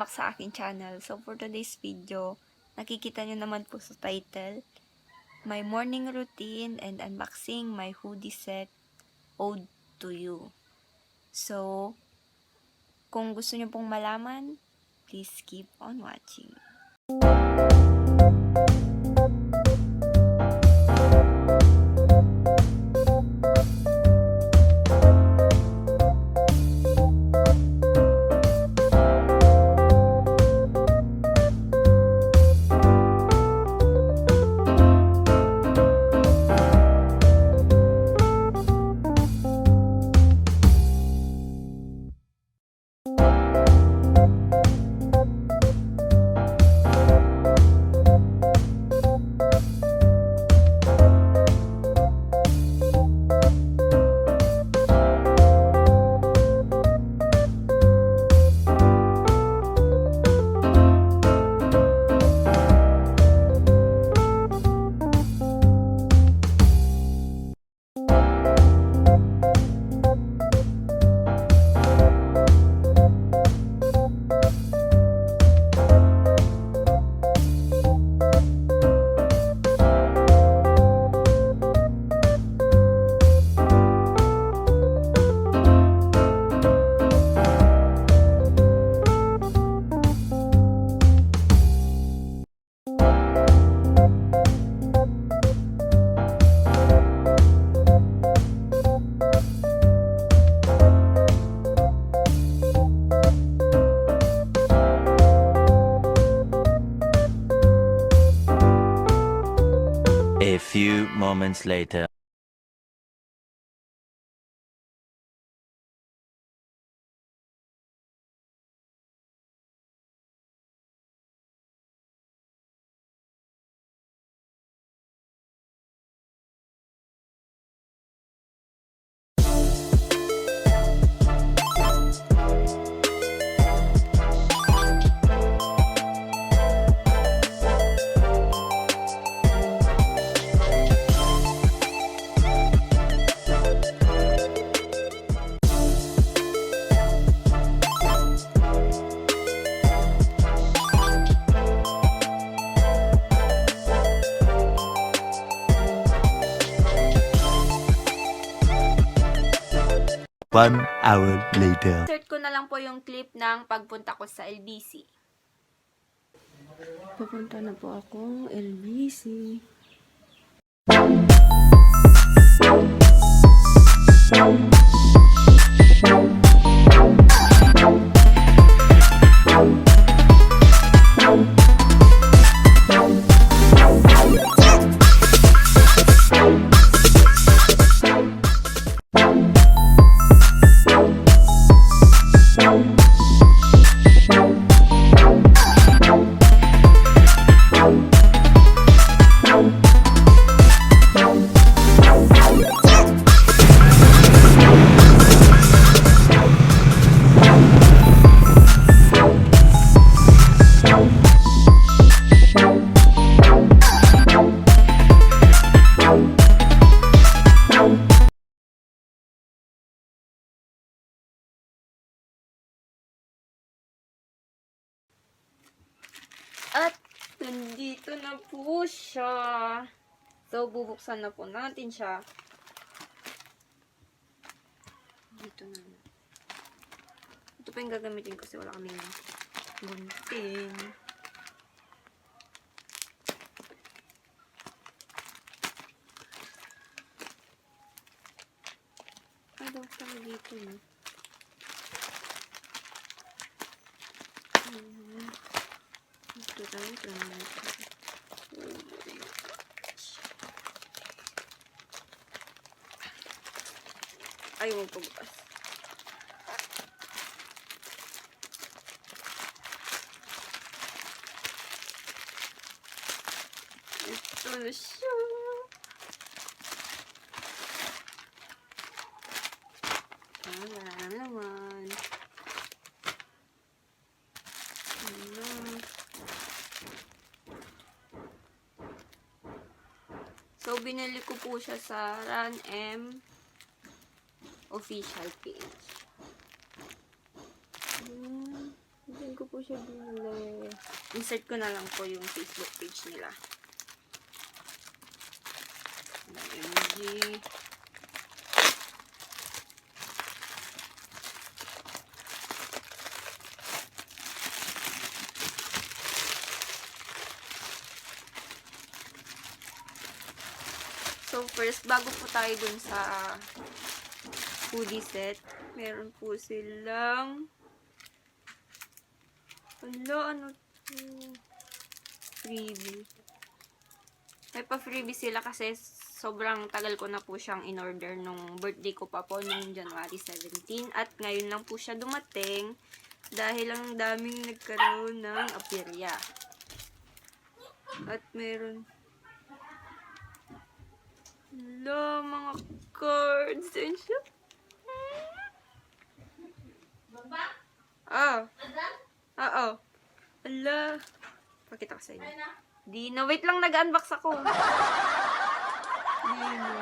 back sa aking channel. So, for today's video, nakikita nyo naman po sa title, my morning routine and unboxing my hoodie set, Ode to You. So, kung gusto nyo pong malaman, please keep on watching. A few moments later. One hour later. Insert ko na lang po yung clip ng pagpunta ko sa LBC. Pupunta na po ako LBC. At nandito na po siya. So, bubuksan na po natin siya. Dito na. Ito pa yung gagamitin kasi wala kaming gunting. Ay, daw tayo dito. Ito tayo. Ito na natin. Ay, huwag pagbukas. Ito na siya. Wala naman. So, binili ko po siya sa Run M official page. Binili ko po po siya binili. Insert ko na lang po yung Facebook page nila. MG. So first, bago po tayo dun sa hoodie set, meron po silang ano to? Freebie. May pa-freebie sila kasi sobrang tagal ko na po siyang in-order nung birthday ko pa po nung January 17. At ngayon lang po siya dumating dahil ang daming nagkaroon ng aperya. At meron mga cards and siya. Oo. Ala. Pakita ko sa inyo. Dino. Wait lang, nag-unbox ako. Dino.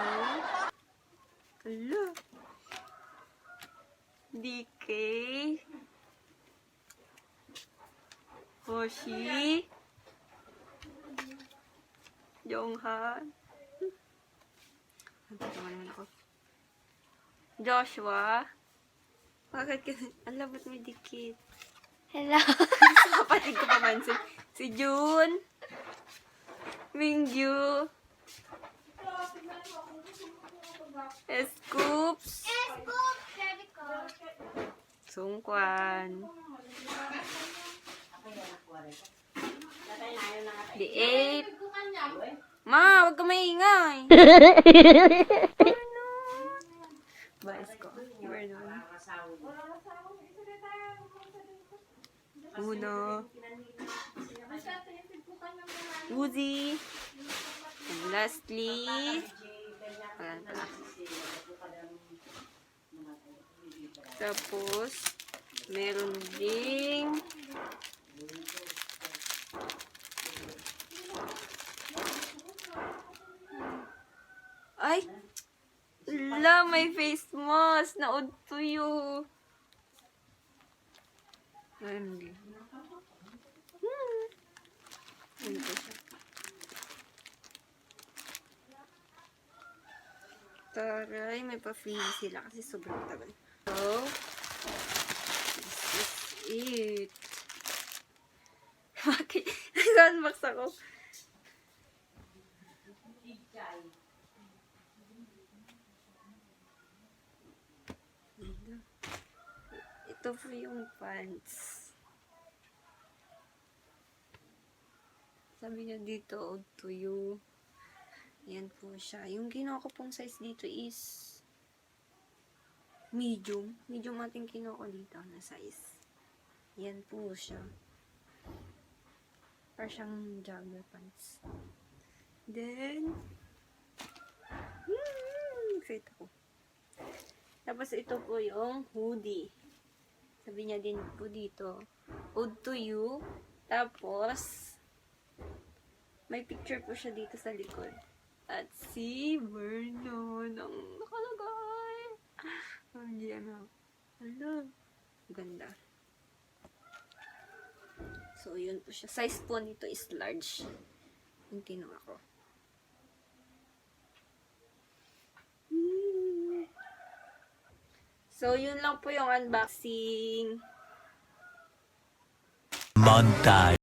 Ala. DK. Hoshi. Jonghan. Naman ako. Joshua. Bakit ka? Ala, ba't may dikit? Hello. Sa kapatid ko pamansin. Si June. Mingyu. Scoops. Sungkwan. The 8. Ma, huwag ka maingay. Bais ko. Uno. Uzi. And lastly, tapos, meron ding ay! La, may face mask na odd to you. OMG. Ano po siya? Taray, may pa-free sila kasi sobrang tagal. So, this is it. Bakit? Nag-unbox ako. Ito po yung pants. Sabi niya dito, odd to you. Yan po siya. Yung ginawa ko pong size dito is medium. Medium ating kinuha ko dito na size. Yan po siya. Para siyang jogger pants. Then, excited ako. Tapos ito po yung hoodie. Sabi niya din po dito, ode to you. Tapos, may picture po siya dito sa likod. At si Vernon ang nakalagay. Ano? Hello. Ganda. So, yun po siya. Size po nito is large. Yung kinuha ko. So, yun lang po yung unboxing. Montage.